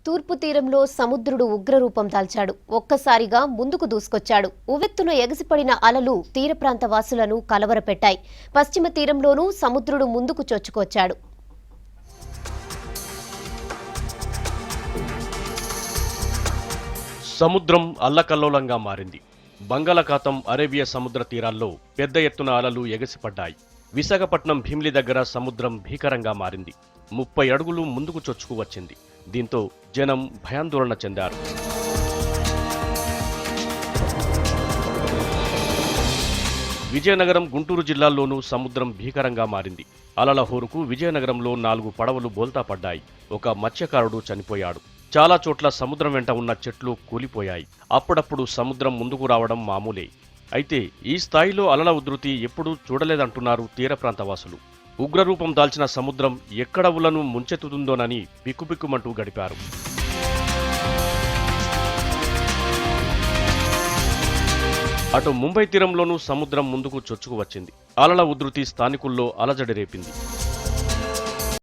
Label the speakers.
Speaker 1: తూర్పు తీరంలో సముద్రుడు ఉగ్రరూపం దాల్చాడు. ఒక్కసారిగా ముందుకు దూసుకొచ్చాడు. ఉవ్వెత్తున ఎగసిపడిన అలలు తీర ప్రాంత వాసులను కలవరపెట్టాయి. పశ్చిమ తీరంలోనూ సముద్రుడు ముందుకు చొచ్చుకొచ్చాడు.
Speaker 2: సముద్రం అల్లకల్లోలంగా మారింది. బంగాళాఖాతం, అరేబియా సముద్ర తీరాల్లో పెద్ద ఎత్తున అలలు ఎగసిపడ్డాయి. విశాఖపట్నం భీమిలి దగ్గర సముద్రం భీకరంగా మారింది. 30 అడుగులు ముందుకు చొచ్చుకు వచ్చింది. దీంతో జనం భయాందోళన చెందారు. విజయనగరం, గుంటూరు జిల్లాల్లోనూ సముద్రం భీకరంగా మారింది. అలల హోరుకు విజయనగరంలో 4 పడవలు బోల్తా పడ్డాయి. ఒక మత్స్యకారుడు చనిపోయాడు. చాలా చోట్ల సముద్రం వెంట ఉన్న చెట్లు కూలిపోయాయి. అప్పుడప్పుడు సముద్రం ముందుకు రావడం మామూలే. అయితే ఈ స్థాయిలో అలల ఉధృతి ఎప్పుడూ చూడలేదంటున్నారు తీర ప్రాంతవాసులు. ఉగ్రరూపం దాల్చిన సముద్రం ఎక్కడ ఉలను ముంచెత్తుతుందోనని బిక్కుబిక్కుమంటూ గడిపారు. అటు ముంబై తీరంలోనూ సముద్రం ముందుకు చొచ్చుకు వచ్చింది. అలల ఉధృతి స్థానికుల్లో అలజడి రేపింది.